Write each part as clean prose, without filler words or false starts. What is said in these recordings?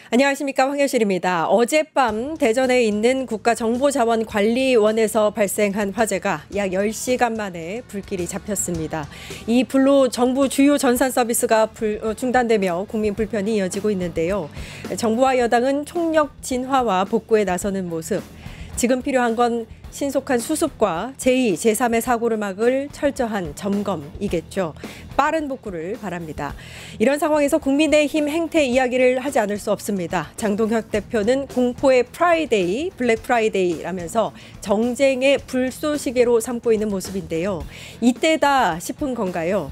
안녕하십니까, 황효실입니다. 어젯밤 대전에 있는 국가정보자원관리원에서 발생한 화재가 약 10시간 만에 불길이 잡혔습니다. 이 불로 정부 주요 전산 서비스가 중단되며 국민 불편이 이어지고 있는데요. 정부와 여당은 총력 진화와 복구에 나서는 모습, 지금 필요한 건 신속한 수습과 제2, 제3의 사고를 막을 철저한 점검이겠죠. 빠른 복구를 바랍니다. 이런 상황에서 국민의힘 행태 이야기를 하지 않을 수 없습니다. 장동혁 대표는 공포의 프라이데이, 블랙 프라이데이라면서 정쟁의 불쏘시개로 삼고 있는 모습인데요. 이때다 싶은 건가요?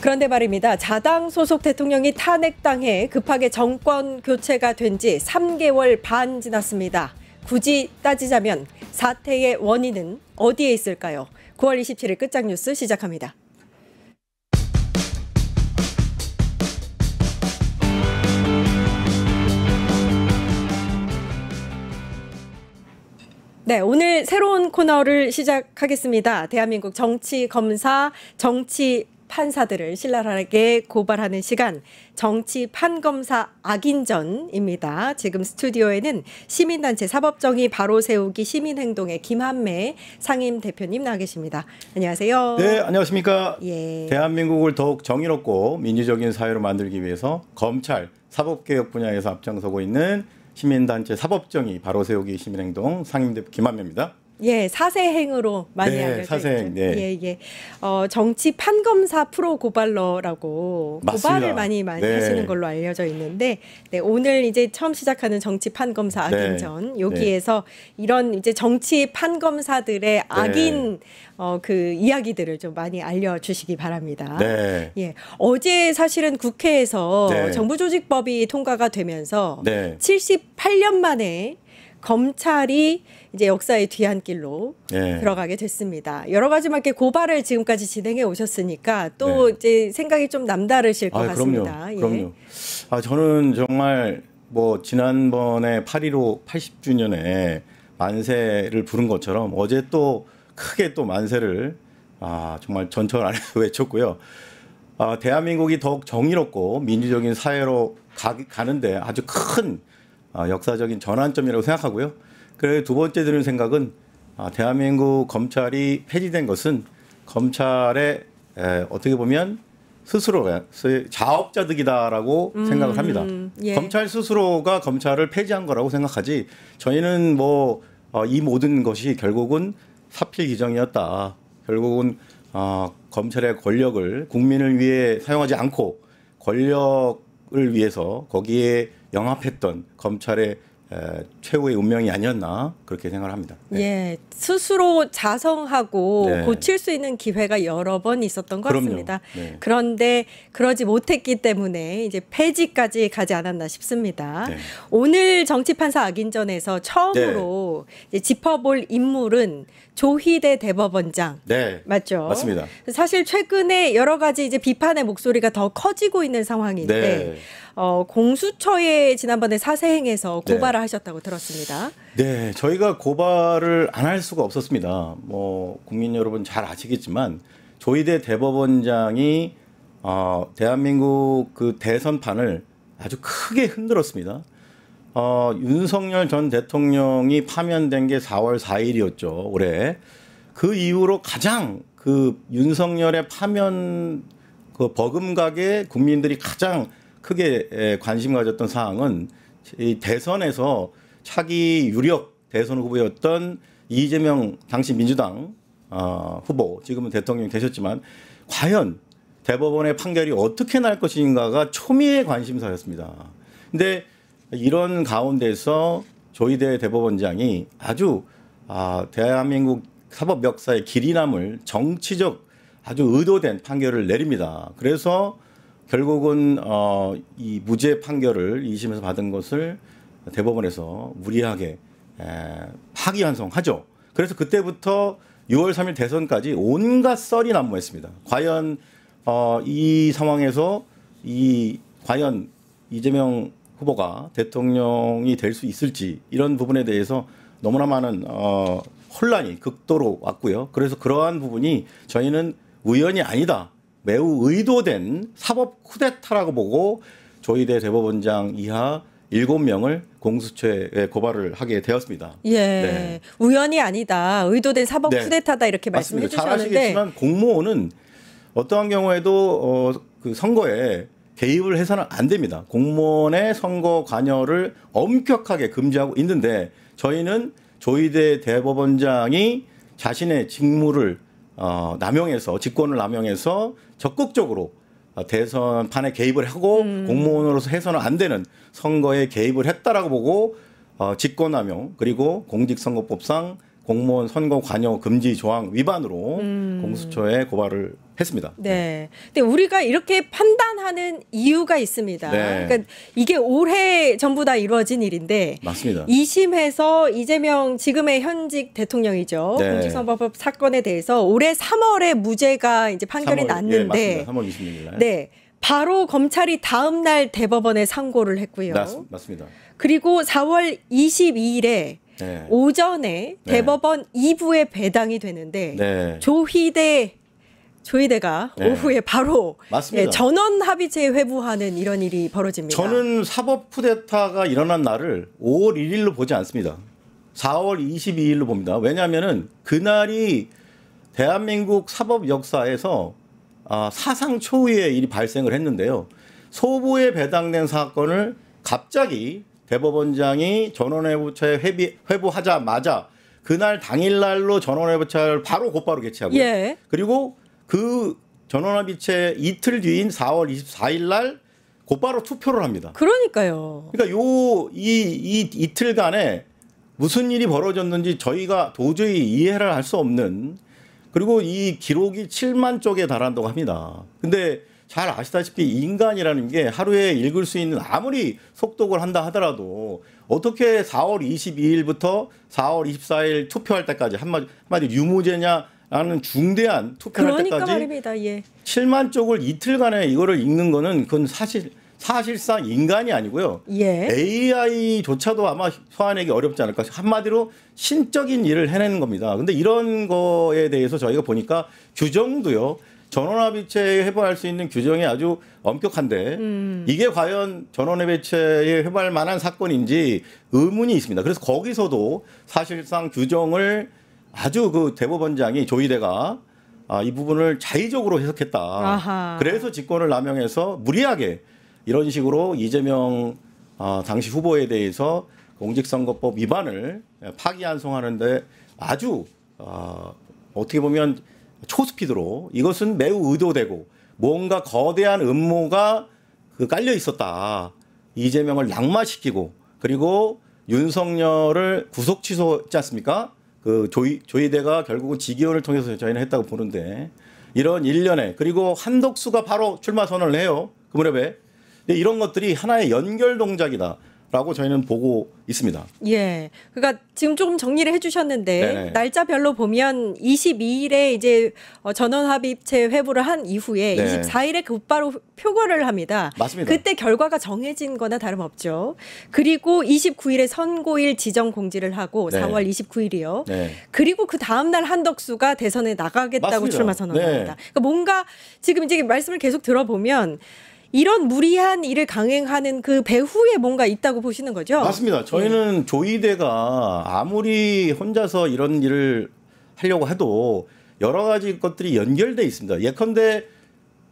그런데 말입니다. 자당 소속 대통령이 탄핵당해 급하게 정권 교체가 된 지 3개월 반 지났습니다. 굳이 따지자면 사태의 원인은 어디에 있을까요? 9월 27일 끝장 뉴스 시작합니다. 네, 오늘 새로운 코너를 시작하겠습니다. 대한민국 정치 검사, 정치 판사들을 신랄하게 고발하는 시간, 정치 판검사 악인전입니다. 지금 스튜디오에는 시민단체 사법정의 바로 세우기 시민행동의 김한매 상임대표님 나와 계십니다. 안녕하세요. 네, 안녕하십니까. 예. 대한민국을 더욱 정의롭고 민주적인 사회로 만들기 위해서 검찰, 사법개혁 분야에서 앞장서고 있는 시민단체 사법정의 바로 세우기 시민행동 상임대표 김한매입니다. 예, 사세행으로 많이 알려져 사세행, 있죠. 네. 예, 예. 정치 판검사 프로 고발러라고 맞습니다. 고발을 많이 네. 하시는 걸로 알려져 있는데, 네, 오늘 이제 처음 시작하는 정치 판검사 악인전, 네. 여기에서 이런 이제 정치 판검사들의 악인 그 이야기들을 좀 많이 알려주시기 바랍니다. 네. 예, 어제 사실은 국회에서 네. 정부조직법이 통과가 되면서 네. 78년 만에 검찰이 이제 역사의 뒤안길로 네. 들어가게 됐습니다. 여러 가지 막 이렇게 고발을 지금까지 진행해 오셨으니까 또 네. 이제 생각이 좀 남다르실 것 같습니다. 그럼요. 저는 정말 뭐 지난번에 8.15 80주년에 만세를 부른 것처럼 어제 또 크게 또 만세를 정말 전철 안에서 외쳤고요. 대한민국이 더욱 정의롭고 민주적인 사회로 가는데 아주 큰 역사적인 전환점이라고 생각하고요. 그리고 두 번째 드는 생각은 대한민국 검찰이 폐지된 것은 검찰의 어떻게 보면 스스로가 자업자득이다라고 생각을 합니다. 예. 검찰 스스로가 검찰을 폐지한 거라고 생각하지 저희는 이 모든 것이 결국은 사필 규정이었다. 결국은 검찰의 권력을 국민을 위해 사용하지 않고 권력을 위해서 거기에 영합했던 검찰의 최후의 운명이 아니었나 그렇게 생각을 합니다. 네. 예, 스스로 자성하고 네. 고칠 수 있는 기회가 여러 번 있었던 것 그럼요. 같습니다. 네. 그런데 그러지 못했기 때문에 이제 폐지까지 가지 않았나 싶습니다. 네. 오늘 정치판사 악인전에서 처음으로 이제 짚어볼 인물은 조희대 대법원장. 네. 맞죠? 맞습니다. 사실 최근에 여러 가지 이제 비판의 목소리가 더 커지고 있는 상황인데 네. 공수처에 지난번에 사세행에서 고발을 네. 하셨다고 들었습니다. 네, 저희가 고발을 안 할 수가 없었습니다. 국민 여러분 잘 아시겠지만 조희대 대법원장이 대한민국 그 대선판을 아주 크게 흔들었습니다. 윤석열 전 대통령이 파면된 게 4월 4일이었죠, 올해. 그 이후로 가장 그 윤석열의 파면 그 버금가게 국민들이 가장 크게 관심 가졌던 사항은 이 대선에서 차기 유력 대선 후보였던 이재명 당시 민주당 후보, 지금은 대통령이 되셨지만 과연 대법원의 판결이 어떻게 날 것인가가 초미의 관심사였습니다. 근데 이런 가운데서 조희대 대법원장이 아주 대한민국 사법 역사의 길이 남을 정치적 아주 의도된 판결을 내립니다. 그래서 결국은 이 무죄 판결을 2심에서 받은 것을 대법원에서 무리하게 파기환송하죠. 그래서 그때부터 6월 3일 대선까지 온갖 썰이 난무했습니다. 과연 이 상황에서 과연 이재명 후보가 대통령이 될 수 있을지 이런 부분에 대해서 너무나 많은 혼란이 극도로 왔고요. 그래서 그러한 부분이 저희는 우연이 아니다. 매우 의도된 사법 쿠데타라고 보고 조희대 대법원장 이하 7명을 공수처에 고발을 하게 되었습니다. 예, 네. 우연이 아니다. 의도된 사법 네. 쿠데타다 이렇게 말씀해 맞습니다. 잘 주셨는데 아시겠지만 공무원은 어떠한 경우에도 그 선거에 개입을 해서는 안 됩니다. 공무원의 선거 관여를 엄격하게 금지하고 있는데 저희는 조희대 대법원장이 자신의 직무를 남용해서 직권을 남용해서 적극적으로 대선판에 개입을 하고 공무원으로서 해서는 안 되는 선거에 개입을 했다라고 보고 직권남용 그리고 공직선거법상 공무원 선거 관여 금지 조항 위반으로 공수처에 고발을 했습니다. 네. 근데 우리가 이렇게 판단하는 이유가 있습니다. 네. 그러니까 이게 올해 전부 다 이루어진 일인데 맞습니다. 2심에서 이재명 지금의 현직 대통령이죠. 네. 공직선거법 사건에 대해서 올해 3월에 무죄가 이제 판결이 3월, 났는데 예, 맞습니다. 3월 26일 날. 네. 바로 검찰이 다음 날 대법원에 상고를 했고요. 맞습니다. 그리고 4월 22일에 네. 오전에 네. 대법원 2부에 배당이 되는데 네. 조희대가 네. 오후에 바로 맞습니다. 전원 합의체 회부하는 이런 일이 벌어집니다. 저는 사법 쿠데타가 일어난 날을 5월 1일로 보지 않습니다. 4월 22일로 봅니다. 왜냐하면은 그날이 대한민국 사법 역사에서 사상 초유의 일이 발생을 했는데요. 소부에 배당된 사건을 갑자기 대법원장이 전원회부처에 회부하자마자 그날 당일날로 전원회부처를 곧바로 개최하고요. 예. 그리고 그 전원합의체 이틀 뒤인 4월 24일 날 곧바로 투표를 합니다. 그러니까요. 그러니까 이 이틀간에 무슨 일이 벌어졌는지 저희가 도저히 이해를 할 수 없는 그리고 이 기록이 7만 쪽에 달한다고 합니다. 근데 잘 아시다시피 인간이라는 게 하루에 읽을 수 있는 아무리 속독을 한다 하더라도 어떻게 4월 22일부터 4월 24일 투표할 때까지 한마디 유무죄냐라는 중대한 투표할 그러니까 때까지 말입니다. 예. 7만 쪽을 이틀간에 이거를 읽는 거는 그건 사실상 인간이 아니고요. 예. AI조차도 아마 소환하기 어렵지 않을까. 한마디로 신적인 일을 해내는 겁니다. 근데 이런 거에 대해서 저희가 보니까 규정도요. 전원합의체에 회부할 수 있는 규정이 아주 엄격한데 이게 과연 전원합의체에 회부할 만한 사건인지 의문이 있습니다. 그래서 거기서도 사실상 규정을 아주 그 대법원장이 조희대가 이 부분을 자의적으로 해석했다. 아하. 그래서 직권을 남용해서 무리하게 이런 식으로 이재명 당시 후보에 대해서 공직선거법 위반을 파기환송하는데 아주 어떻게 보면 초스피드로 이것은 매우 의도되고 뭔가 거대한 음모가 깔려 있었다. 이재명을 낙마시키고 그리고 윤석열을 구속 취소했지 않습니까? 그 조희대가 결국은 직위원을 통해서 저희는 했다고 보는데 이런 일련의 그리고 한덕수가 바로 출마 선언을 해요. 그 무렵에. 이런 것들이 하나의 연결 동작이다라고 저희는 보고 있습니다. 예. 그러니까 지금 조금 정리를 해주셨는데 네네. 날짜별로 보면 22일에 이제 전원 합의체 회부를 한 이후에 네. 24일에 곧바로 표결을 합니다. 맞습니다. 그때 결과가 정해진 거나 다름없죠. 그리고 29일에 선고일 지정 공지를 하고 네. 4월 29일이요. 네. 그리고 그 다음 날 한덕수가 대선에 나가겠다고 맞습니다. 출마 선언합니다. 네. 그러니까 뭔가 지금 이제 말씀을 계속 들어보면 이런 무리한 일을 강행하는 그 배후에 뭔가 있다고 보시는 거죠? 맞습니다. 저희는 조희대가 아무리 혼자서 이런 일을 하려고 해도 여러 가지 것들이 연결돼 있습니다. 예컨대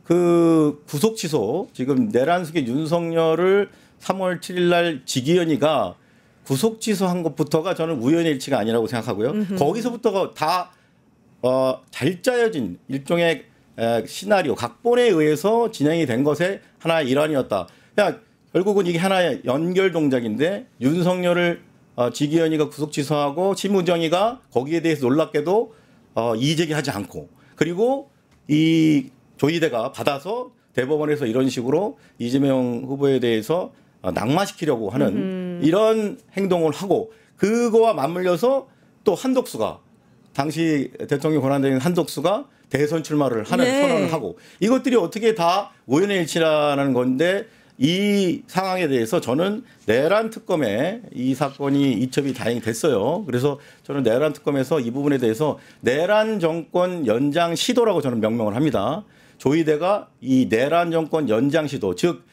그 구속 취소 지금 내란숙의 윤석열을 3월 7일 날 직위원이가 구속 취소한 것부터가 저는 우연의 일치가 아니라고 생각하고요. 거기서부터가 다 잘 짜여진 일종의 시나리오, 각본에 의해서 진행이 된 것의 하나의 일환이었다. 결국은 이게 하나의 연결 동작인데 윤석열을 직위원이가 구속 취소하고 심우정이가 거기에 대해서 놀랍게도 이의제기하지 않고 그리고 이 조희대가 받아서 대법원에서 이런 식으로 이재명 후보에 대해서 낙마시키려고 하는 이런 행동을 하고 그거와 맞물려서 또 한덕수가 당시 대통령 권한대행 한덕수가 대선 출마를 하는 네. 선언을 하고 이것들이 어떻게 다 우연의 일치라는 건데 이 상황에 대해서 저는 내란 특검에 이 사건이 이첩이 다행히 됐어요. 그래서 저는 내란 특검에서 이 부분에 대해서 내란 정권 연장 시도라고 저는 명명을 합니다. 조희대가 이 내란 정권 연장 시도 즉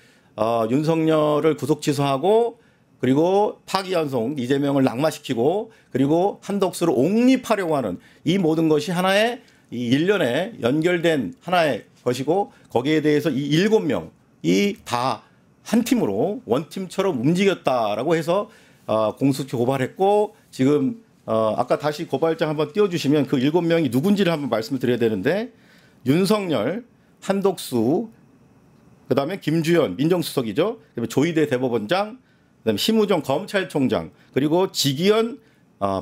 윤석열을 구속 취소하고 그리고 파기환송 이재명을 낙마시키고 그리고 한덕수를 옹립하려고 하는 이 모든 것이 하나의 이 일련에 연결된 하나의 것이고 거기에 대해서 이 7명이 다 한 팀으로 원팀처럼 움직였다라고 해서 공수처 고발했고 지금 아까 다시 고발장 한번 띄워주시면 그 7명이 누군지를 한번 말씀을 드려야 되는데 윤석열, 한덕수, 그다음에 김주현 민정수석이죠. 그다음에 조희대 대법원장, 그다음에 심우정 검찰총장, 그리고 지기현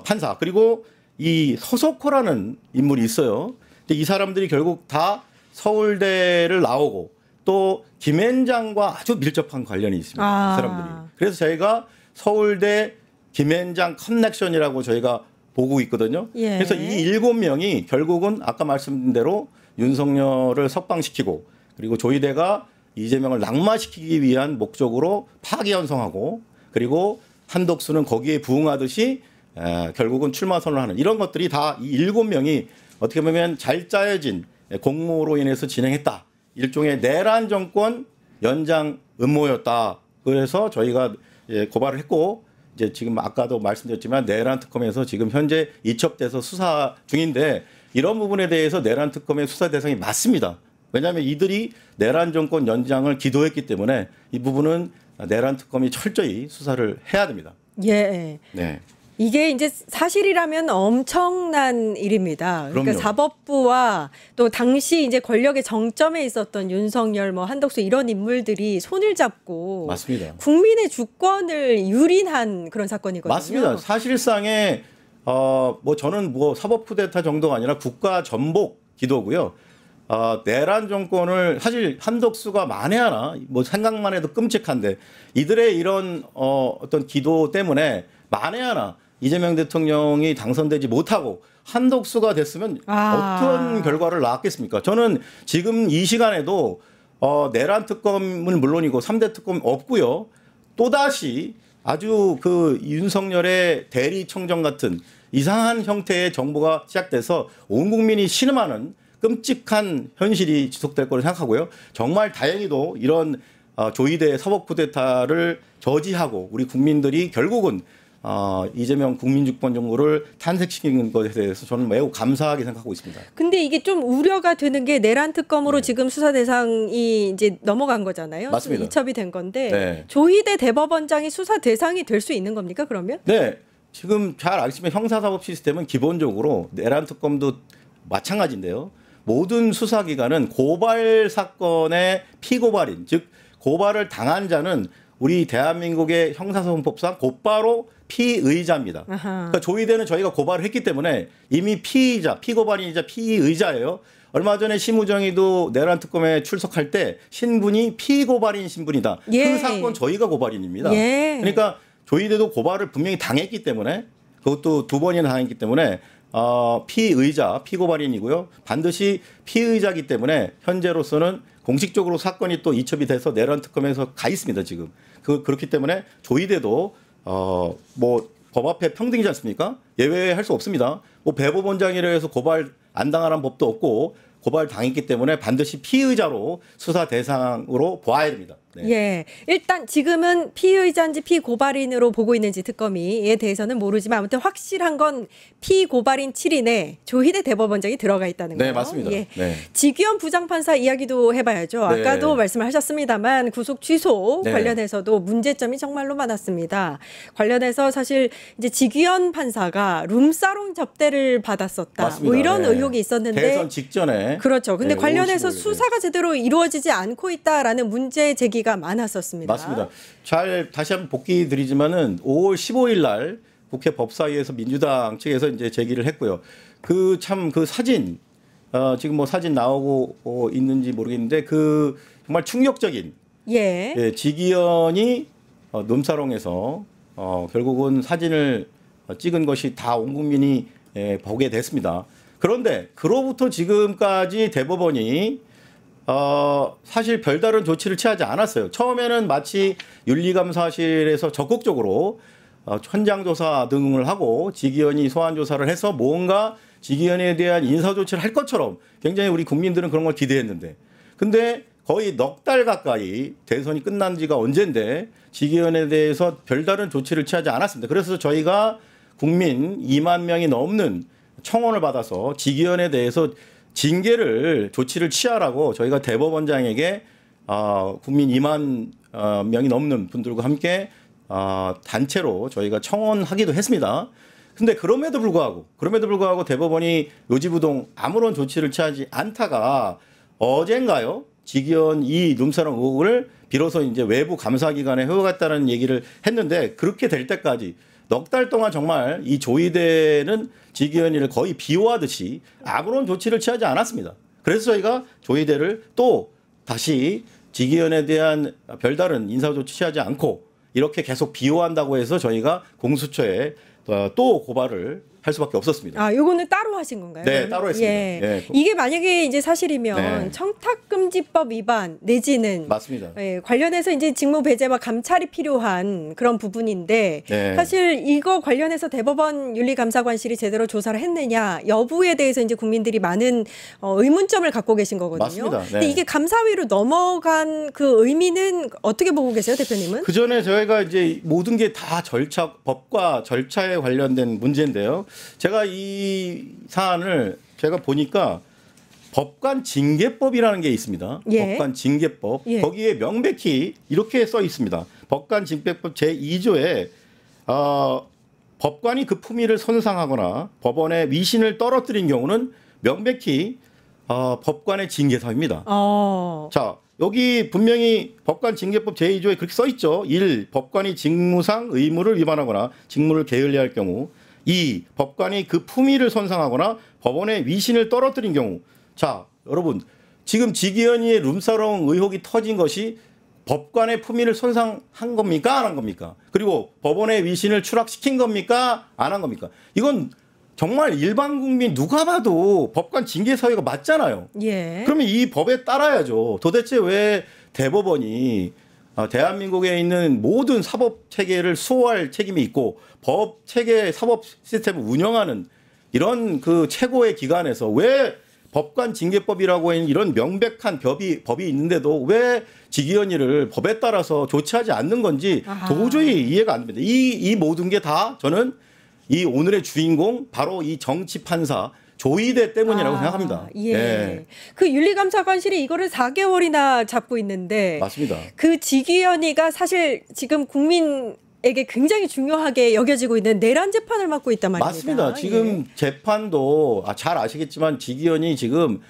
판사, 그리고 이 서석호라는 인물이 있어요. 근데 이 사람들이 결국 다 서울대를 나오고 또 김앤장과 아주 밀접한 관련이 있습니다. 이 사람들이. 그래서 저희가 서울대 김앤장 커넥션이라고 저희가 보고 있거든요. 예. 그래서 이 7명이 결국은 아까 말씀드린 대로 윤석열을 석방시키고 그리고 조희대가 이재명을 낙마시키기 위한 목적으로 파기환송하고 그리고 한덕수는 거기에 부응하듯이 결국은 출마 선언하는 이런 것들이 다 이 7명이 어떻게 보면 잘 짜여진 공모로 인해서 진행했다. 일종의 내란 정권 연장 음모였다. 그래서 저희가 고발을 했고 이제 지금 아까도 말씀드렸지만 내란 특검에서 지금 현재 이첩돼서 수사 중인데 이런 부분에 대해서 내란 특검의 수사 대상이 맞습니다. 왜냐하면 이들이 내란 정권 연장을 기도했기 때문에 이 부분은 내란 특검이 철저히 수사를 해야 됩니다. 예. 네. 이게 이제 사실이라면 엄청난 일입니다. 그러니까 그럼요. 사법부와 또 당시 이제 권력의 정점에 있었던 윤석열, 뭐 한덕수 이런 인물들이 손을 잡고 맞습니다. 국민의 주권을 유린한 그런 사건이거든요. 맞습니다. 사실상의 뭐 저는 뭐 사법 쿠데타 정도가 아니라 국가 전복 기도고요. 내란 정권을 사실 한덕수가 만에 하나 뭐 생각만 해도 끔찍한데 이들의 이런 어떤 기도 때문에 만에 하나 이재명 대통령이 당선되지 못하고 한덕수가 됐으면 어떤 결과를 낳았겠습니까? 저는 지금 이 시간에도 내란 특검은 물론이고 3대 특검 없고요. 또다시 아주 그 윤석열의 대리청정 같은 이상한 형태의 정부가 시작돼서 온 국민이 신음하는 끔찍한 현실이 지속될 거로 생각하고요. 정말 다행히도 이런 조희대 사법 쿠데타를 저지하고 우리 국민들이 결국은 이재명 국민주권 정부를 탄생시키는 것에 대해서 저는 매우 감사하게 생각하고 있습니다. 근데 이게 좀 우려가 되는 게 내란 특검으로 지금 수사 대상이 이제 넘어간 거잖아요. 맞습니다. 이첩이 된 건데 네. 조희대 대법원장이 수사 대상이 될 수 있는 겁니까? 그러면? 네. 지금 잘 아시면 형사사법 시스템은 기본적으로 내란 특검도 마찬가지인데요. 모든 수사기관은 고발 사건의 피고발인, 즉 고발을 당한 자는 우리 대한민국의 형사소송법상 곧바로 피의자입니다. 그러니까 조희대는 저희가 고발을 했기 때문에 이미 피의자, 피고발인이자 피의자예요. 얼마 전에 심우정이도 내란 특검에 출석할 때 신분이 피고발인 신분이다. 예. 그 사건 저희가 고발인입니다. 예. 그러니까 조희대도 고발을 분명히 당했기 때문에 그것도 2번이나 당했기 때문에 피의자, 피고발인이고요. 반드시 피의자이기 때문에 현재로서는 공식적으로 사건이 또 이첩이 돼서 내란 특검에서 가 있습니다, 지금. 그렇기 때문에 조희대도 뭐 법 앞에 평등이지 않습니까? 예외할 수 없습니다. 뭐 배법원장이라 해서 고발 안 당하라는 법도 없고 고발 당했기 때문에 반드시 피의자로 수사 대상으로 보아야 됩니다. 네. 예. 일단 지금은 피의자인지 피고발인으로 보고 있는지 특검이에 대해서는 모르지만 아무튼 확실한 건 피고발인 7인에 조희대 대법원장이 들어가 있다는 거예요. 네, 맞습니다. 예. 네. 지기현 부장판사 이야기도 해봐야죠. 네. 아까도 말씀을 하셨습니다만 구속 취소 네. 관련해서도 문제점이 정말로 많았습니다. 관련해서 사실 이제 지기현 판사가 룸사롱 접대를 받았었다. 맞습니다. 뭐 이런 네. 의혹이 있었는데 대선 직전에 그렇죠. 근데 네, 관련해서 55일, 수사가 제대로 이루어지지 않고 있다라는 문제 제기가 많았었습니다. 맞습니다. 잘 다시 한번 복귀 드리지만은 5월 15일 날 국회 법사위에서 민주당 측에서 이제 제기를 했고요. 그 사진 지금 뭐 사진 나오고 있는지 모르겠는데 그 정말 충격적인 예. 지기현이 룸사롱에서 결국은 사진을 찍은 것이 다 온 국민이 보게 됐습니다. 그런데 그로부터 지금까지 대법원이 사실 별다른 조치를 취하지 않았어요. 처음에는 마치 윤리감사실에서 적극적으로 현장 조사 등을 하고 지기현이 소환 조사를 해서 뭔가 지기현에 대한 인사 조치를 할 것처럼 굉장히 우리 국민들은 그런 걸 기대했는데 근데 거의 넉 달 가까이 대선이 끝난 지가 언젠데 직위원에 대해서 별다른 조치를 취하지 않았습니다. 그래서 저희가 국민 2만 명이 넘는 청원을 받아서 직위원에 대해서 징계를 조치를 취하라고 저희가 대법원장에게 국민 2만 명이 넘는 분들과 함께 단체로 저희가 청원하기도 했습니다. 근데 그럼에도 불구하고 대법원이 요지부동 아무런 조치를 취하지 않다가 어젠가요? 직위원 이 룸사롱 의혹을 비로소 이제 외부 감사기관에 회부했다는 얘기를 했는데 그렇게 될 때까지 넉 달 동안 정말 이 조희대는 직위원회를 거의 비호하듯이 아무런 조치를 취하지 않았습니다. 그래서 저희가 조희대를 또 다시 직위원회에 대한 별다른 인사조치 취하지 않고 이렇게 계속 비호한다고 해서 저희가 공수처에 또 고발을 할 수밖에 없었습니다. 요거는 따로 하신 건가요? 네, 따로 했습니다. 예. 예. 이게 만약에 이제 사실이면 네. 청탁금지법 위반 내지는 맞습니다. 예, 관련해서 이제 직무 배제와 감찰이 필요한 그런 부분인데 네. 사실 이거 관련해서 대법원 윤리감사관실이 제대로 조사를 했느냐 여부에 대해서 이제 국민들이 많은 의문점을 갖고 계신 거거든요. 맞습니다. 네. 근데 이게 감사위로 넘어간 그 의미는 어떻게 보고 계세요, 대표님은? 그 전에 저희가 이제 모든 게 다 절차, 법과 절차에 관련된 문제인데요. 제가 이 사안을 제가 보니까 법관 징계법이라는 게 있습니다. 예. 법관 징계법. 예. 거기에 명백히 이렇게 써 있습니다. 법관 징계법 제2조에 법관이 그 품위를 손상하거나 법원의 위신을 떨어뜨린 경우는 명백히 법관의 징계사입니다. 자, 여기 분명히 법관 징계법 제2조에 그렇게 써 있죠. 1. 법관이 직무상 의무를 위반하거나 직무를 게을리할 경우. 2. 법관이 그 품위를 손상하거나 법원의 위신을 떨어뜨린 경우. 자, 여러분 지금 직위원회의 룸사롱 의혹이 터진 것이 법관의 품위를 손상한 겁니까? 안 한 겁니까? 그리고 법원의 위신을 추락시킨 겁니까? 안 한 겁니까? 이건 정말 일반 국민 누가 봐도 법관 징계 사유가 맞잖아요. 예. 그러면 이 법에 따라야죠. 도대체 왜 대법원이 대한민국에 있는 모든 사법 체계를 수호할 책임이 있고 법 체계 사법 시스템을 운영하는 이런 그 최고의 기관에서 왜 법관 징계법이라고 하는 이런 명백한 법이 있는데도 왜 직위원회를 법에 따라서 조치하지 않는 건지 도저히 이해가 안 됩니다. 이 모든 게 다 저는 이 오늘의 주인공 바로 이 정치 판사 조희대 때문이라고 생각합니다. 예. 네. 그 윤리감사관실이 이거를 4개월이나 잡고 있는데 맞습니다. 그 직위원회가 사실 지금 국민에게 굉장히 중요하게 여겨지고 있는 내란 재판을 맡고 있단 말입니다. 맞습니다. 지금 재판도 잘 아시겠지만 직위원이 지금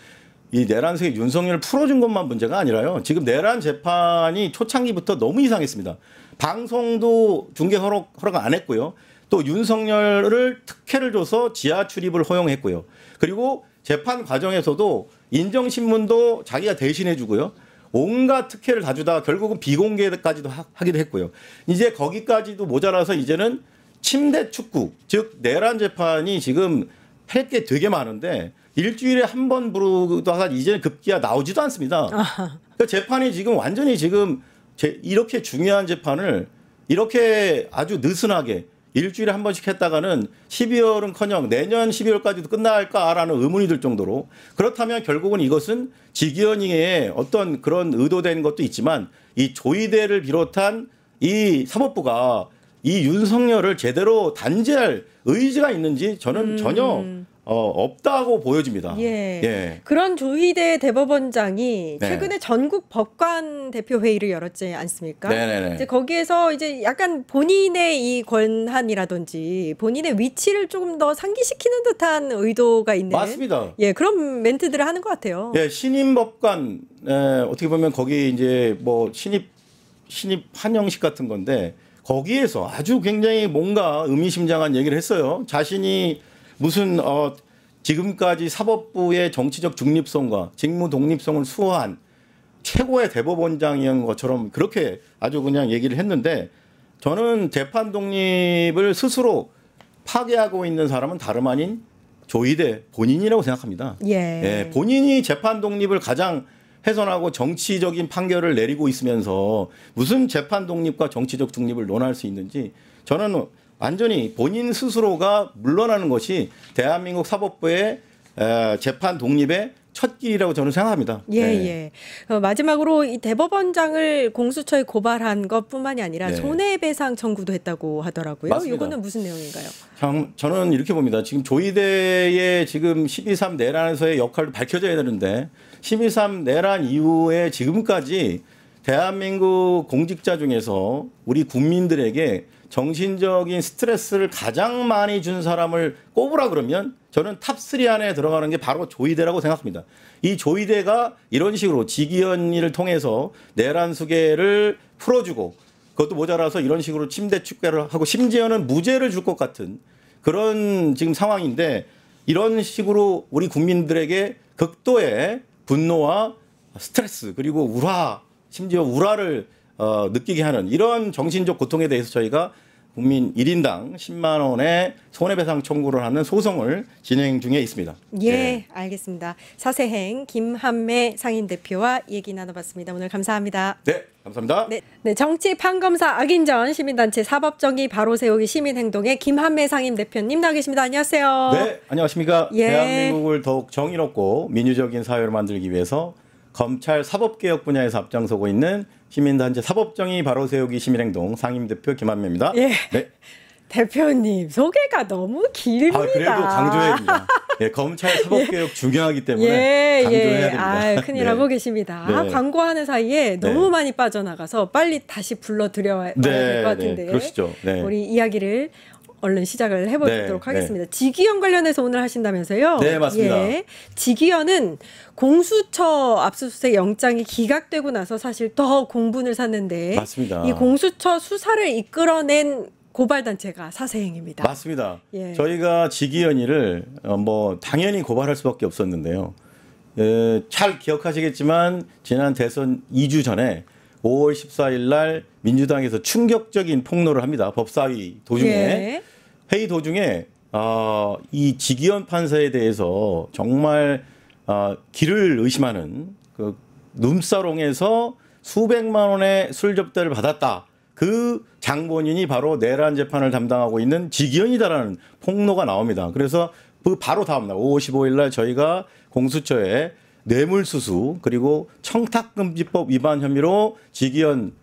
이 내란세계 윤석열을 풀어준 것만 문제가 아니라요. 지금 내란 재판이 초창기부터 너무 이상했습니다. 방송도 중계 허락 안 했고요. 또 윤석열을 특혜를 줘서 지하 출입을 허용했고요. 그리고 재판 과정에서도 인정신문도 자기가 대신해 주고요. 온갖 특혜를 다 주다가 결국은 비공개까지도 하기도 했고요. 이제 거기까지도 모자라서 이제는 침대 축구, 즉 내란 재판이 지금 할 게 되게 많은데 일주일에 한 번 부르다가 이제는 급기야 나오지도 않습니다. 그러니까 재판이 지금 완전히 지금 이렇게 중요한 재판을 이렇게 아주 느슨하게 일주일에 한 번씩 했다가는 12월은커녕 내년 12월까지도 끝날까라는 의문이 들 정도로 그렇다면 결국은 이것은 직위원회의 어떤 그런 의도된 것도 있지만 이 조희대를 비롯한 이 사법부가 이 윤석열을 제대로 단죄할 의지가 있는지 저는 전혀 없다고 보여집니다. 예. 그런 조희대 대법원장이 네. 최근에 전국 법관 대표 회의를 열었지 않습니까? 네네네. 이제 거기에서 이제 약간 본인의 이 권한이라든지 본인의 위치를 조금 더 상기시키는 듯한 의도가 있는 맞습니다. 예, 그런 멘트들을 하는 것 같아요. 예, 신임 법관 어떻게 보면 거기 이제 뭐 신입 환영식 같은 건데 거기에서 아주 굉장히 뭔가 의미심장한 얘기를 했어요. 자신이 무슨 지금까지 사법부의 정치적 중립성과 직무 독립성을 수호한 최고의 대법원장인 것처럼 그렇게 아주 그냥 얘기를 했는데 저는 재판 독립을 스스로 파괴하고 있는 사람은 다름 아닌 조희대 본인이라고 생각합니다. 예. 본인이 재판 독립을 가장 훼손하고 정치적인 판결을 내리고 있으면서 무슨 재판 독립과 정치적 중립을 논할 수 있는지 저는 완전히 본인 스스로가 물러나는 것이 대한민국 사법부의 재판 독립의 첫 길이라고 저는 생각합니다. 예, 네. 예. 마지막으로 이 대법원장을 공수처에 고발한 것뿐만이 아니라 네. 손해배상 청구도 했다고 하더라고요. 맞습니다. 이거는 무슨 내용인가요? 저는 이렇게 봅니다. 지금 조희대의 지금 12.3 내란에서의 역할도 밝혀져야 되는데 12.3 내란 이후에 지금까지 대한민국 공직자 중에서 우리 국민들에게 정신적인 스트레스를 가장 많이 준 사람을 꼽으라 그러면 저는 탑3 안에 들어가는 게 바로 조희대라고 생각합니다. 이 조희대가 이런 식으로 직위원회를 통해서 내란 수계를 풀어주고 그것도 모자라서 이런 식으로 침대 축배를 하고 심지어는 무죄를 줄 것 같은 그런 지금 상황인데 이런 식으로 우리 국민들에게 극도의 분노와 스트레스 그리고 우화 심지어 우라를 느끼게 하는 이런 정신적 고통에 대해서 저희가 국민 1인당 10만 원의 손해배상 청구를 하는 소송을 진행 중에 있습니다. 예, 네. 알겠습니다. 사세행 김한매 상임대표와 얘기 나눠봤습니다. 오늘 감사합니다. 네, 감사합니다. 네, 정치 판검사 악인전 시민단체 사법정의 바로 세우기 시민행동의 김한매 상임대표님 나와 계십니다. 안녕하세요. 네, 안녕하십니까. 예. 대한민국을 더욱 정의롭고 민주적인 사회를 만들기 위해서 검찰 사법개혁 분야에서 앞장서고 있는 시민단체 사법정의 바로 세우기 시민행동 상임대표 김한매입니다. 예. 네. 대표님 소개가 너무 길입니다. 그래도 강조해야 됩니다. 예, 검찰 사법개혁 중요하기 때문에 강조해야 됩니다. 큰일 네. 하고 계십니다. 네. 광고하는 사이에 너무 네. 많이 빠져나가서 빨리 다시 불러드려야 될 것 같은데. 그러시죠. 네. 우리 이야기를 얼른 시작을 해보도록 네, 하겠습니다. 직위원 관련해서 오늘 하신다면서요? 네, 맞습니다. 예. 직위원은 공수처 압수수색 영장이 기각되고 나서 사실 더 공분을 샀는데 맞습니다. 이 공수처 수사를 이끌어낸 고발단체가 사세행입니다. 맞습니다. 예. 저희가 직위원회를 뭐 당연히 고발할 수밖에 없었는데요. 잘 기억하시겠지만 지난 대선 2주 전에 5월 14일 날 민주당에서 충격적인 폭로를 합니다. 법사위 도중에. 예. 회의 도중에 이 직위원 판사에 대해서 정말 길을 의심하는 그 룸사롱에서 수백만 원의 술 접대를 받았다. 그 장본인이 바로 내란 재판을 담당하고 있는 직위원이다라는 폭로가 나옵니다. 그래서 그 바로 다음 날 5월 15일 날 저희가 공수처에 뇌물수수 그리고 청탁금지법 위반 혐의로 직위원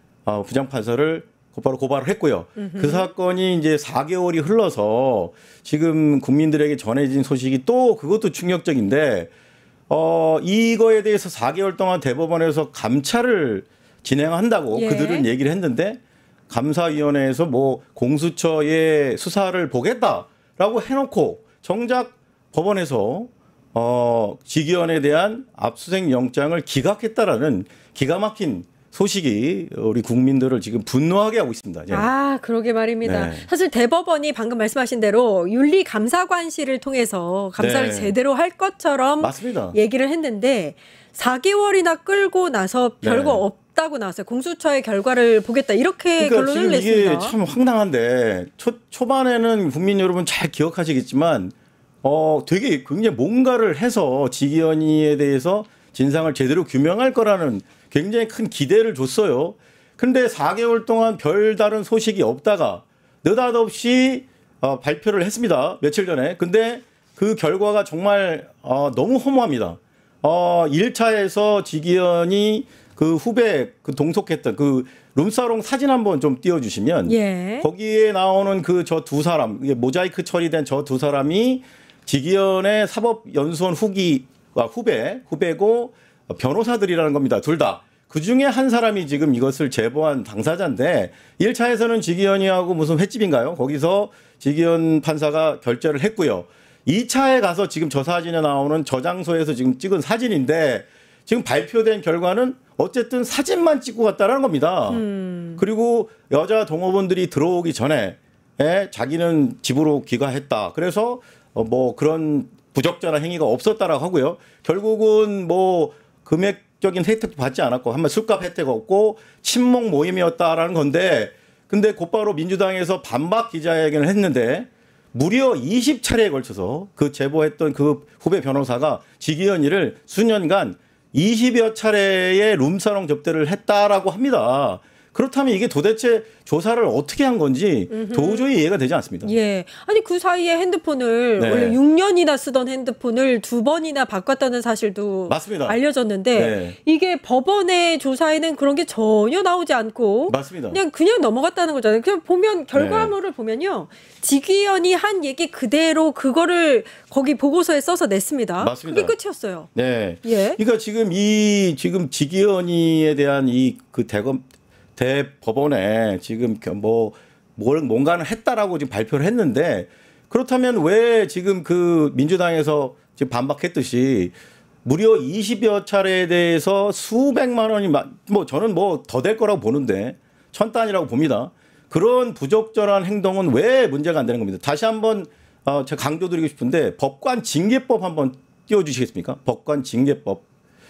부장판사를 곧바로 고발을 했고요. 그 사건이 이제 4개월이 흘러서 지금 국민들에게 전해진 소식이 또 그것도 충격적인데 이거에 대해서 4개월 동안 대법원에서 감찰을 진행한다고 예. 그들은 얘기를 했는데 감사위원회에서 뭐 공수처의 수사를 보겠다라고 해놓고 정작 법원에서 직위원에 대한 압수수색 영장을 기각했다라는 기가 막힌 소식이 우리 국민들을 지금 분노하게 하고 있습니다. 예. 그러게 말입니다. 네. 사실 대법원이 방금 말씀하신 대로 윤리감사관실을 통해서 감사를 네. 제대로 할 것처럼 맞습니다. 얘기를 했는데 4개월이나 끌고 나서 별거 네. 없다고 나왔어요. 공수처의 결과를 보겠다. 이렇게 그러니까 결론을 지금 이게 냈습니다. 참 황당한데 초반에는 국민 여러분 잘 기억하시겠지만 되게 굉장히 뭔가를 해서 직위원회에 대해서 진상을 제대로 규명할 거라는 굉장히 큰 기대를 줬어요. 근데 4개월 동안 별다른 소식이 없다가 느닷없이 발표를 했습니다. 며칠 전에. 근데 그 결과가 정말 너무 허무합니다. 1차에서 직위원이 그 후배 그 동석했던 그 룸사롱 사진 한번 좀 띄워주시면 예. 거기에 나오는 그 저 두 사람 이게 모자이크 처리된 저 두 사람이 직위원의 사법연수원 후배고 변호사들이라는 겁니다. 둘 다. 그 중에 한 사람이 지금 이것을 제보한 당사자인데 1차에서는 직위원이하고 무슨 횟집인가요? 거기서 직위원 판사가 결재를 했고요. 2차에 가서 지금 저 사진에 나오는 저 장소에서 지금 찍은 사진인데 지금 발표된 결과는 어쨌든 사진만 찍고 갔다라는 겁니다. 그리고 여자 동호원들이 들어오기 전에 자기는 집으로 귀가했다. 그래서 뭐 그런 부적절한 행위가 없었다라고 하고요. 결국은 뭐 금액적인 혜택도 받지 않았고 한번 술값 혜택 없고 친목 모임이었다라는 건데 근데 곧바로 민주당에서 반박 기자회견을 했는데 무려 20차례에 걸쳐서 그 제보했던 그 후배 변호사가 직위원회를 수년간 20여 차례의 룸사롱 접대를 했다라고 합니다. 그렇다면 이게 도대체 조사를 어떻게 한 건지 도저히 이해가 되지 않습니다. 예. 아니 그 사이에 핸드폰을 네. 원래 6년이나 쓰던 핸드폰을 2번이나 바꿨다는 사실도 맞습니다. 알려졌는데 네. 이게 법원의 조사에는 그런 게 전혀 나오지 않고 맞습니다. 그냥 넘어갔다는 거잖아요. 그냥 보면 결과물을 보면요. 직위원이 한 얘기 그대로 그거를 거기 보고서에 써서 냈습니다. 맞습니다. 그게 끝이었어요. 네. 예. 그러니까 지금 직위원이에 대한 이 그 대법원에 지금 뭔가는 했다라고 지금 발표를 했는데 그렇다면 왜 지금 그 민주당에서 지금 반박했듯이 무려 20여 차례에 대해서 수백만 원이 저는 더 될 거라고 보는데 천 단위라고 봅니다. 그런 부적절한 행동은 왜 문제가 안 되는 겁니다. 다시 한번 제가 강조드리고 싶은데 법관 징계법 한번 띄워주시겠습니까? 법관 징계법.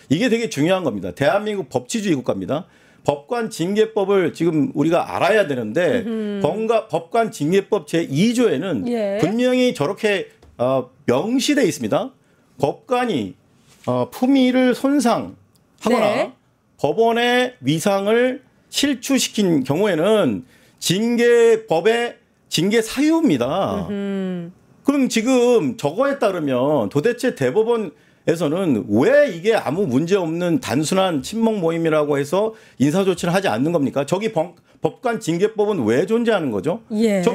이게 되게 중요한 겁니다. 대한민국 법치주의 국가입니다. 법관 징계법을 지금 우리가 알아야 되는데 법관 징계법 제2조에는 예. 분명히 저렇게 명시되어 있습니다. 법관이 품위를 손상하거나 네. 법원의 위상을 실추시킨 경우에는 징계법의 징계 사유입니다. 그럼 지금 저거에 따르면 도대체 대법원에서는 왜 이게 아무 문제 없는 단순한 친목 모임이라고 해서 인사조치를 하지 않는 겁니까? 저기 법관 징계법은 왜 존재하는 거죠? 예. 저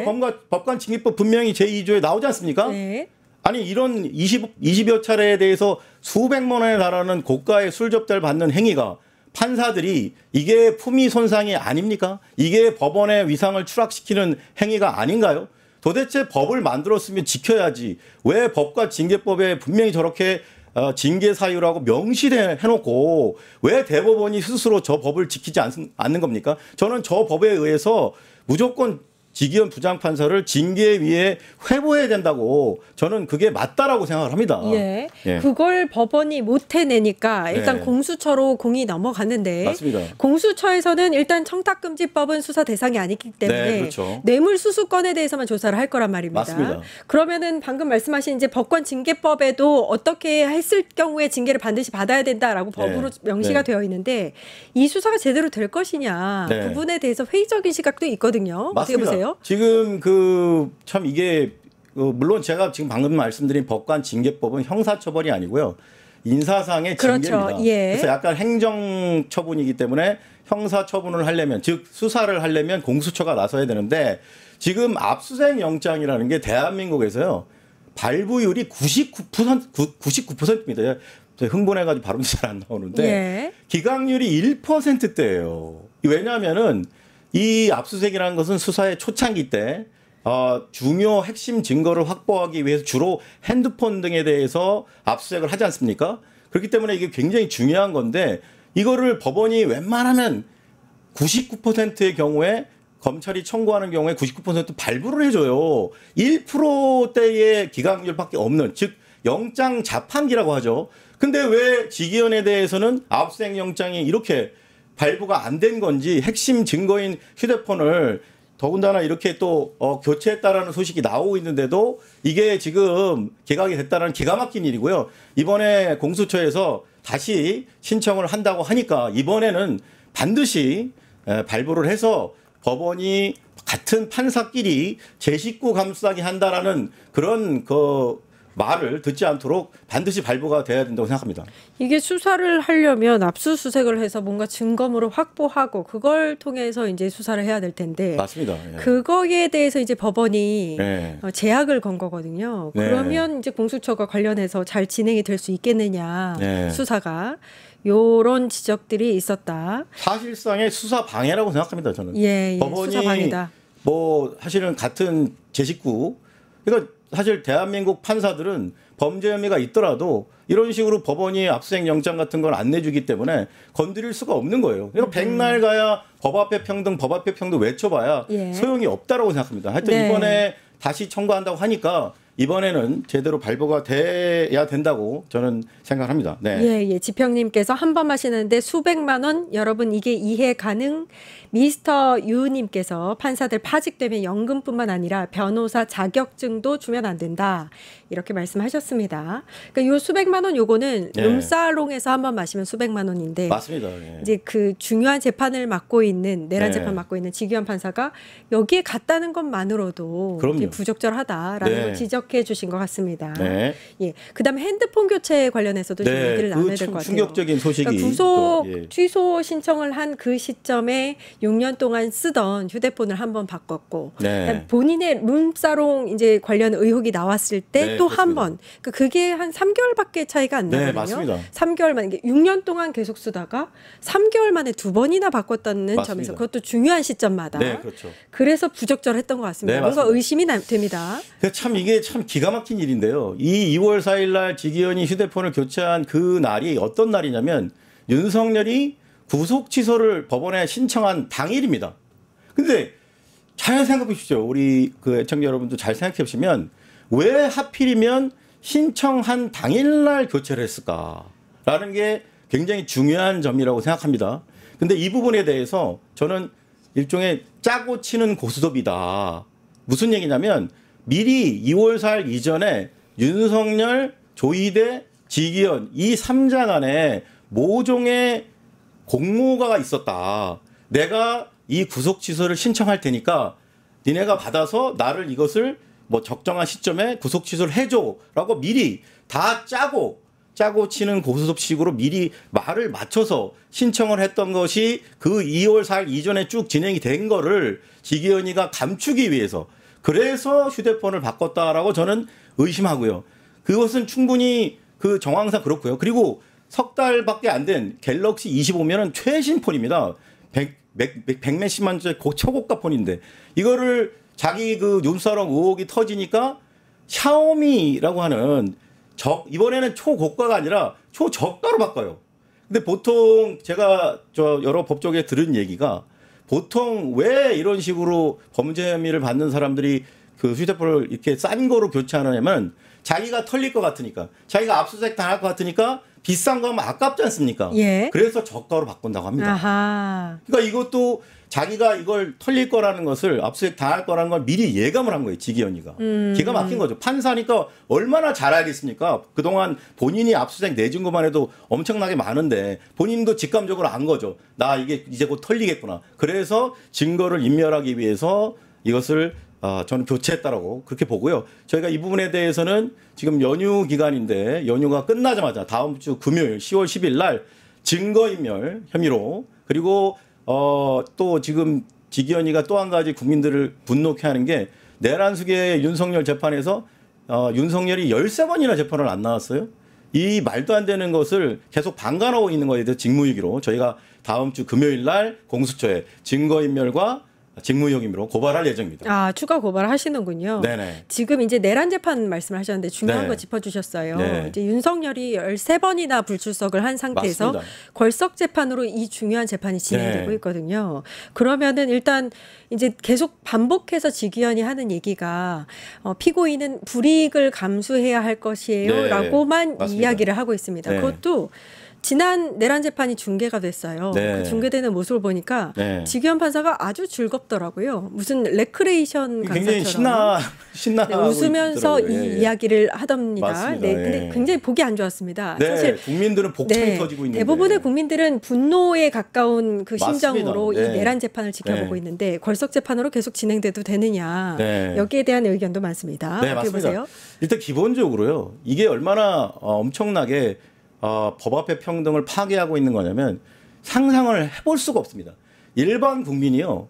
법관 징계법 분명히 제2조에 나오지 않습니까? 네. 아니 이런 20여 차례에 대해서 수백만 원에 달하는 고가의 술 접대를 받는 행위가 판사들이 이게 품위 손상이 아닙니까? 이게 법원의 위상을 추락시키는 행위가 아닌가요? 도대체 법을 만들었으면 지켜야지 왜 법과 징계법에 분명히 저렇게 징계 사유라고 명시해놓고 왜 대법원이 스스로 저 법을 지키지 않는 겁니까? 저는 저 법에 의해서 무조건 직위원 부장판사를 징계위에 회부해야 된다고 저는 그게 맞다라고 생각을 합니다. 예. 예. 그걸 법원이 못 해내니까 일단 네. 공수처로 공이 넘어갔는데 맞습니다. 공수처에서는 일단 청탁금지법은 수사 대상이 아니기 때문에 네, 그렇죠. 뇌물수수건에 대해서만 조사를 할 거란 말입니다. 맞습니다. 그러면은 방금 말씀하신 이제 법관 징계법에도 어떻게 했을 경우에 징계를 반드시 받아야 된다라고 법으로 명시가 되어 있는데 이 수사가 제대로 될 것이냐 부분에 대해서 회의적인 시각도 있거든요. 맞습니다. 어떻게 보세요? 지금 참 이게 물론 제가 지금 방금 말씀드린 법관 징계법은 형사처벌이 아니고요. 인사상의 그렇죠. 징계입니다. 예. 그래서 약간 행정처분이기 때문에 형사처분을 하려면 즉 수사를 하려면 공수처가 나서야 되는데 지금 압수수색 영장이라는 게 대한민국에서요. 발부율이 99%입니다. 제가 흥분해가지고 발음이 잘 안 나오는데 예. 기각률이 1%대예요. 왜냐하면은 이 압수수색이라는 것은 수사의 초창기 때 중요 핵심 증거를 확보하기 위해서 주로 핸드폰 등에 대해서 압수수색을 하지 않습니까? 그렇기 때문에 이게 굉장히 중요한 건데 이거를 법원이 웬만하면 99%의 경우에 검찰이 청구하는 경우에 99% 발부를 해줘요. 1%대의 기각률밖에 없는 즉 영장 자판기라고 하죠. 근데 왜 직위원에 대해서는 압수수색 영장이 이렇게 발부가 안 된 건지 핵심 증거인 휴대폰을 더군다나 이렇게 또 교체했다라는 소식이 나오고 있는데도 이게 지금 기각이 됐다는 기가 막힌 일이고요. 이번에 공수처에서 다시 신청을 한다고 하니까 이번에는 반드시 발부를 해서 법원이 같은 판사끼리 제 식구 감싸기 한다라는 그런 말을 듣지 않도록 반드시 발부가 돼야 된다고 생각합니다. 이게 수사를 하려면 압수수색을 해서 뭔가 증거물을 확보하고 그걸 통해서 이제 수사를 해야 될 텐데. 맞습니다. 예. 그거에 대해서 이제 법원이 네. 제약을 건 거거든요. 네. 그러면 이제 공수처가 관련해서 잘 진행이 될 수 있겠느냐 네. 수사가 요런 지적들이 있었다. 사실상의 수사 방해라고 생각합니다. 저는. 예, 법원이 수사 방해다. 사실은 같은 제 식구. 그러니까 사실 대한민국 판사들은 범죄 혐의가 있더라도 이런 식으로 법원이 압수수색 영장 같은 걸 안 내주기 때문에 건드릴 수가 없는 거예요. 그러니까 백날 가야 법 앞에 평등 외쳐봐야 예. 소용이 없다라고 생각합니다. 하여튼 네. 이번에 다시 청구한다고 하니까 이번에는 제대로 발부가 돼야 된다고 저는 생각합니다. 네. 예, 예. 지평님께서 한 번 하시는데 수백만 원 여러분 이게 이해 가능? 미스터 유님께서 판사들 파직되면 연금뿐만 아니라 변호사 자격증도 주면 안 된다. 이렇게 말씀하셨습니다. 그러니까 요 수백만 원 요거는 예. 룸살롱에서 한 번 마시면 수백만 원인데 맞습니다. 예. 이제 그 중요한 재판을 맡고 있는 내란 네. 재판 맡고 있는 지기현 판사가 여기에 갔다는 것만으로도 그럼요. 이제 부적절하다라는 네. 걸 지적해 주신 것 같습니다. 네. 예. 그다음에 핸드폰 교체 관련해서도 좀 네, 얘기를 나눠야 그 될 참 것 같아요. 충격적인 소식이 그러니까 구속 또, 예. 취소 신청을 한 그 시점에 6년 동안 쓰던 휴대폰을 한번 바꿨고 네. 그다음에 본인의 룸사롱 이제 관련 의혹이 나왔을 때 네, 또 한 그렇습니다. 번 그게 한 3개월밖에 차이가 안 네, 나거든요. 맞습니다. 3개월 만에 이게 6년 동안 계속 쓰다가 3개월 만에 2번이나 바꿨다는 맞습니다. 점에서 그것도 중요한 시점마다 네, 그렇죠. 그래서 부적절했던 것 같습니다. 네, 뭔가 맞습니다. 의심이 됩니다. 참 이게 참 기가 막힌 일인데요. 이 2월 4일 날 지기현이 휴대폰을 교체한 그 날이 어떤 날이냐면 윤석열이 구속 취소를 법원에 신청한 당일입니다. 근데 잘 생각해 보십시오. 우리 그 애청자 여러분도 잘 생각해 보시면 왜 하필이면 신청한 당일날 교체를 했을까라는 게 굉장히 중요한 점이라고 생각합니다. 근데 이 부분에 대해서 저는 일종의 짜고 치는 고스톱이다. 무슨 얘기냐면 미리 2월 4일 이전에 윤석열, 조희대, 지기현 이 3자 간에 모종의 공모가 있었다. 내가 이 구속 취소를 신청할 테니까 니네가 받아서 나를 이것을 뭐 적정한 시점에 구속 취소를 해줘라고 미리 다 짜고 치는 고스톱식으로 미리 말을 맞춰서 신청을 했던 것이 그 2월 4일 이전에 쭉 진행이 된 거를 지기현이가 감추기 위해서 그래서 휴대폰을 바꿨다라고 저는 의심하고요. 그것은 충분히 그 정황상 그렇고요. 그리고 석 달밖에 안 된 갤럭시 25면은 최신 폰입니다. 100몇십만 원짜리 초고가 폰인데 이거를 자기 그 룸사롱 의혹이 터지니까 샤오미라고 하는 이번에는 초고가가 아니라 초저가로 바꿔요. 근데 보통 제가 여러 법조계 들은 얘기가 보통 왜 이런 식으로 범죄 혐의를 받는 사람들이 그 휴대폰을 이렇게 싼 거로 교체하냐면 자기가 털릴 것 같으니까 자기가 압수수색 당할 것 같으니까 비싼 거 하면 아깝지 않습니까? 예. 그래서 저가로 바꾼다고 합니다. 아하. 그러니까 이것도 자기가 이걸 털릴 거라는 것을 압수수색 당할 거라는 걸 미리 예감을 한 거예요. 지기현이가. 기가 막힌 거죠. 판사니까 얼마나 잘 알겠습니까? 그동안 본인이 압수수색 내준 것만 해도 엄청나게 많은데 본인도 직감적으로 안 거죠. 나 이게 이제 곧 털리겠구나. 그래서 증거를 인멸하기 위해서 이것을 저는 교체했다라고 그렇게 보고요. 저희가 이 부분에 대해서는 지금 연휴 기간인데 연휴가 끝나자마자 다음 주 금요일 10월 10일 날 증거인멸 혐의로 그리고 또 지금 지기현이가 또 한 가지 국민들을 분노케 하는 게 내란숙의 윤석열 재판에서 윤석열이 13번이나 재판을 안 나왔어요. 이 말도 안 되는 것을 계속 방관하고 있는 거에 대해서 직무유기로 저희가 다음 주 금요일 날 공수처에 증거인멸과 직무유기 혐의로 고발할 예정입니다. 아, 추가 고발을 하시는군요. 네네. 지금 이제 내란 재판 말씀을 하셨는데 중요한 네. 거 짚어주셨어요. 네. 이제 윤석열이 13번이나 불출석을 한 상태에서 맞습니다. 걸석 재판으로 이 중요한 재판이 진행되고 네. 있거든요. 그러면은 일단 이제 계속 반복해서 지기현이 하는 얘기가 피고인은 불이익을 감수해야 할 것이에요라고만 맞습니다. 이야기를 하고 있습니다. 네. 그것도 지난 내란 재판이 중계가 됐어요. 네. 그 중계되는 모습을 보니까 네. 지기현 판사가 아주 즐겁더라고요. 무슨 레크레이션 굉장히 강사처럼 신나 네, 웃으면서 이 이야기를 하답니다. 맞습니다. 네, 근데 예. 굉장히 보기 안 좋았습니다. 네, 사실 국민들은 복창이 네, 터지고 있는데 대부분의 국민들은 분노에 가까운 그 맞습니다. 심정으로 네. 이 내란 재판을 지켜보고 네. 있는데 걸석 재판으로 계속 진행돼도 되느냐 네. 여기에 대한 의견도 많습니다. 네, 어떻게 맞습니다. 보세요? 일단 기본적으로요. 이게 얼마나 엄청나게 법 앞의 평등을 파괴하고 있는 거냐면 상상을 해볼 수가 없습니다. 일반 국민이요.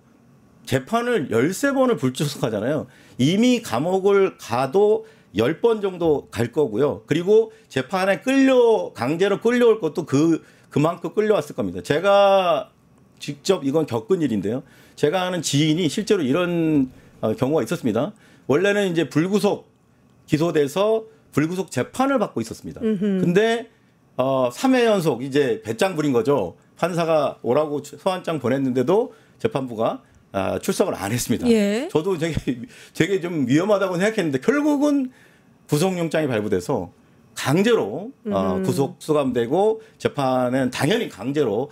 재판을 13번을 불출석하잖아요. 이미 감옥을 가도 10번 정도 갈 거고요. 그리고 재판에 강제로 끌려올 것도 그만큼 끌려왔을 겁니다. 제가 직접 이건 겪은 일인데요. 제가 아는 지인이 실제로 이런 경우가 있었습니다. 원래는 이제 불구속 기소돼서 불구속 재판을 받고 있었습니다. 근데 3회 연속 이제 배짱 부린 거죠. 판사가 오라고 소환장 보냈는데도 재판부가 출석을 안 했습니다. 예. 저도 되게 좀 위험하다고 생각했는데 결국은 구속영장이 발부돼서 강제로 구속 수감되고 재판은 당연히 강제로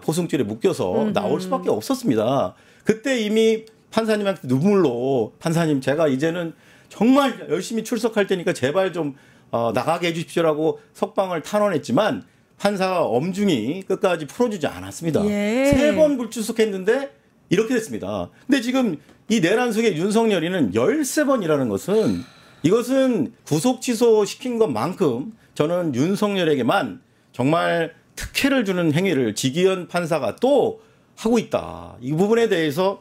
포승줄에 묶여서 나올 수밖에 없었습니다. 그때 이미 판사님한테 눈물로 판사님 제가 이제는 정말 열심히 출석할 테니까 제발 좀 나가게 해주십시오라고 석방을 탄원했지만 판사가 엄중히 끝까지 풀어주지 않았습니다. 예. 3번 불출석했는데 이렇게 됐습니다. 근데 지금 이 내란 속의 윤석열이는 13번이라는 것은 이것은 구속 취소 시킨 것만큼 저는 윤석열에게만 정말 특혜를 주는 행위를 지기현 판사가 또 하고 있다. 이 부분에 대해서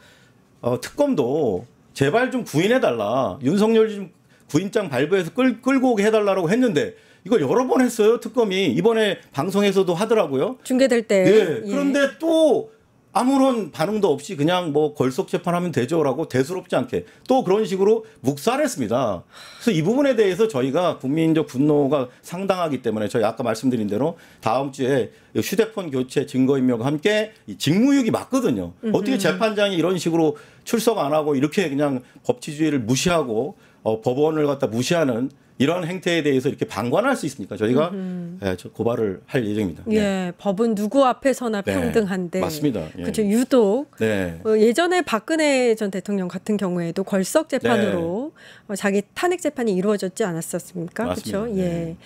특검도 제발 좀 구인해달라. 윤석열 좀 구인장 발부해서 끌고 오게 해달라고 했는데 이걸 여러 번 했어요. 특검이. 이번에 방송에서도 하더라고요. 중계될 때. 예. 그런데 또 아무런 반응도 없이 그냥 뭐 걸석 재판하면 되죠라고 대수롭지 않게 또 그런 식으로 묵살했습니다. 그래서 이 부분에 대해서 저희가 국민적 분노가 상당하기 때문에 저희 아까 말씀드린 대로 다음 주에 휴대폰 교체 증거인멸과 함께 이 직무유기 맞거든요. 어떻게 재판장이 이런 식으로 출석 안 하고 이렇게 그냥 법치주의를 무시하고 법원을 갖다 무시하는 이런 행태에 대해서 이렇게 방관할 수 있습니까? 저희가 고발을 할 예정입니다. 예, 네. 법은 누구 앞에서나 네. 평등한데. 맞습니다. 예. 그렇죠. 유독 네. 예전에 박근혜 전 대통령 같은 경우에도 걸석 재판으로 자기 탄핵 재판이 이루어졌지 않았었습니까? 맞습니다. 그렇죠. 예. 네.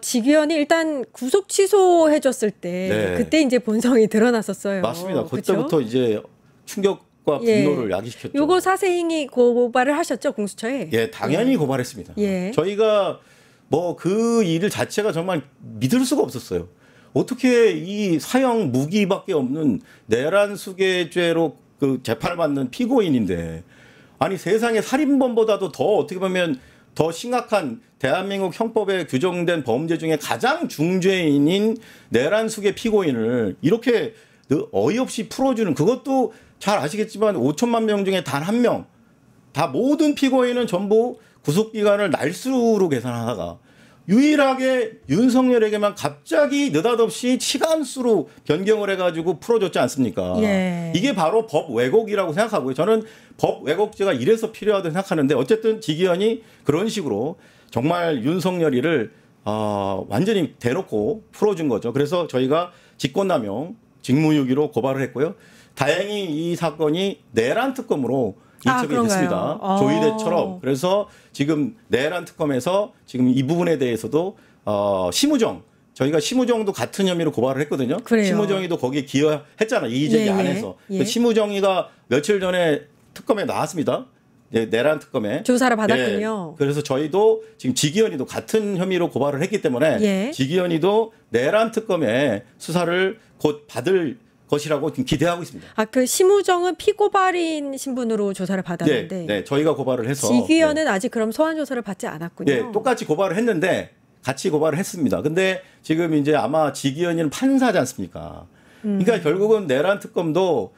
지기현이 일단 구속 취소해줬을 때 네. 그때 이제 본성이 드러났었어요. 맞습니다. 그렇죠? 그때부터 이제 충격과 분노를 야기시켰죠. 요거 사세행위 고발을 하셨죠, 공수처에? 예, 당연히 고발했습니다. 예. 저희가 뭐 그 일 자체가 정말 믿을 수가 없었어요. 어떻게 이 사형 무기밖에 없는 내란 수괴죄로 그 재판을 받는 피고인인데 아니 세상에 살인범보다도 더 어떻게 보면 더 심각한 대한민국 형법에 규정된 범죄 중에 가장 중죄인인 내란 수괴 피고인을 이렇게 어이없이 풀어주는 그것도 잘 아시겠지만 5천만 명 중에 단 한 명, 다 모든 피고인은 전부 구속기간을 날수로 계산하다가 유일하게 윤석열에게만 갑자기 느닷없이 시간수로 변경을 해가지고 풀어줬지 않습니까? 예. 이게 바로 법 왜곡이라고 생각하고요. 저는 법 왜곡죄가 이래서 필요하다고 생각하는데 어쨌든 지기현이 그런 식으로 정말 윤석열이를 완전히 대놓고 풀어준 거죠. 그래서 저희가 직권남용, 직무유기로 고발을 했고요. 다행히 이 사건이 내란 특검으로 이첩이 됐습니다. 조이대처럼. 그래서 지금 내란 특검에서 지금 이 부분에 대해서도 심우정 저희가 심우정도 같은 혐의로 고발을 했거든요. 그래요. 심우정이도 거기에 기여했잖아요. 이의제기 안에서. 예. 심우정이가 며칠 전에 특검에 나왔습니다. 내란 특검에 조사를 받았군요. 그래서 저희도 지금 지기현이도 같은 혐의로 고발을 했기 때문에 지기현이도 내란 특검에 수사를 곧 받을 것이라고 지금 기대하고 있습니다. 그 심우정은 피고발인 신분으로 조사를 받았는데, 네, 저희가 고발을 해서 지기현은 아직 그럼 소환 조사를 받지 않았군요. 네, 똑같이 고발을 했는데 같이 고발을 했습니다. 근데 지금 이제 아마 지기현이는 판사지 않습니까? 그러니까 결국은 내란 특검도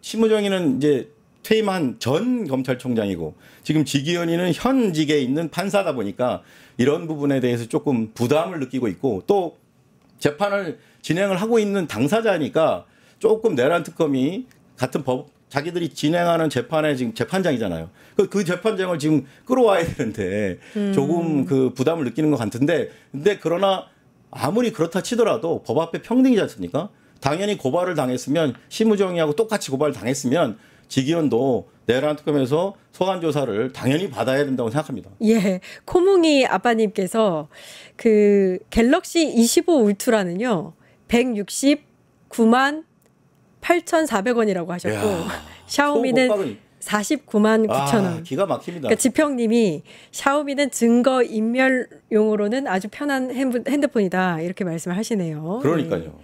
심우정이는 이제 퇴임한 전 검찰총장이고 지금 지기현이는 현직에 있는 판사다 보니까 이런 부분에 대해서 조금 부담을 느끼고 있고 또 재판을 진행을 하고 있는 당사자니까 조금 내란 특검이 같은 자기들이 진행하는 재판의 지금 재판장이잖아요. 그 재판장을 지금 끌어와야 되는데 조금 그 부담을 느끼는 것 같은데 근데 그러나 아무리 그렇다 치더라도 법 앞에 평등이지 않습니까? 당연히 고발을 당했으면 심우정이하고 똑같이 고발을 당했으면 지기현도 내란 특검에서 소환 조사를 당연히 받아야 된다고 생각합니다. 예, 코뭉이 아빠님께서 그 갤럭시 25 울트라는요 169만 8,400원이라고 하셨고 샤오미는 49만 9천 원. 기가 막힙니다. 그러니까 지평님이 샤오미는 증거 인멸용으로는 아주 편한 핸드폰이다 이렇게 말씀을 하시네요. 그러니까요.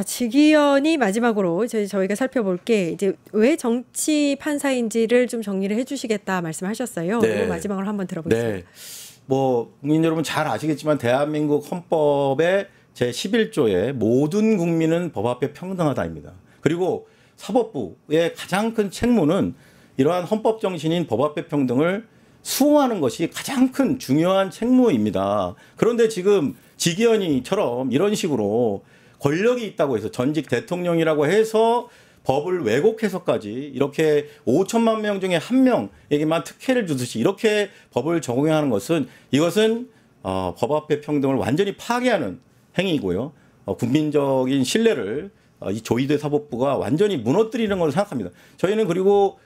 지기현이 마지막으로 저희가 살펴볼 게 이제 왜 정치 판사인지를 좀 정리를 해주시겠다 말씀하셨어요. 네. 마지막으로 한번 들어보겠습니다. 네. 뭐 국민 여러분 잘 아시겠지만 대한민국 헌법의 제11조에 모든 국민은 법 앞에 평등하다입니다. 그리고 사법부의 가장 큰 책무는 이러한 헌법 정신인 법 앞에 평등을 수호하는 것이 가장 큰 중요한 책무입니다. 그런데 지금 지기현이처럼 이런 식으로 권력이 있다고 해서 전직 대통령이라고 해서 법을 왜곡해서까지 이렇게 5천만 명 중에 한 명에게만 특혜를 주듯이 이렇게 법을 적용하는 것은 이것은 법 앞의 평등을 완전히 파괴하는 행위이고요. 국민적인 신뢰를 이 조희대 사법부가 완전히 무너뜨리는 걸로 생각합니다. 저희는 그리고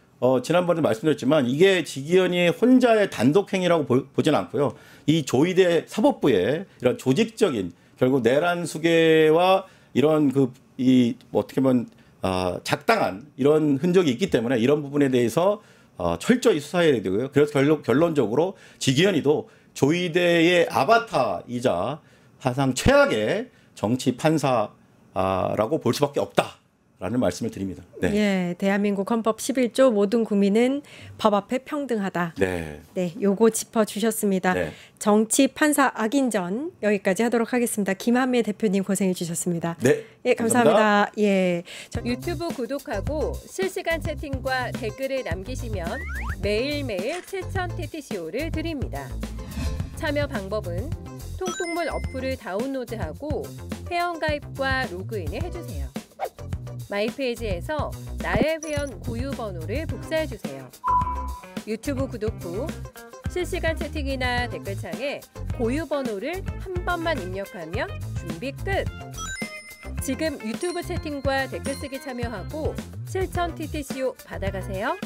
지난번에 말씀드렸지만 이게 지기현이 혼자의 단독 행위라고 보지는 않고요. 이 조희대 사법부의 이런 조직적인 결국 내란 수괴와 이런 어떻게 보면 작당한 이런 흔적이 있기 때문에 이런 부분에 대해서 철저히 수사해야 되고요. 그래서 결론적으로 지기현이도 조희대의 아바타이자 사상 최악의 정치 판사라고 볼 수밖에 없다라는 말씀을 드립니다. 네. 예, 대한민국 헌법 11조 모든 국민은 법 앞에 평등하다. 네. 네, 요거 짚어주셨습니다. 네. 정치 판사 악인전 여기까지 하도록 하겠습니다. 김한미 대표님 고생해 주셨습니다. 네. 예, 감사합니다. 예. 유튜브 구독하고 실시간 채팅과 댓글을 남기시면 매일매일 실천 TTCO를 드립니다. 참여 방법은 통통물 어플을 다운로드하고 회원가입과 로그인을 해주세요. 마이페이지에서 나의 회원 고유 번호를 복사해주세요. 유튜브 구독 후 실시간 채팅이나 댓글창에 고유 번호를 한 번만 입력하면 준비 끝! 지금 유튜브 채팅과 댓글 쓰기 참여하고 실천 TTCO 받아가세요.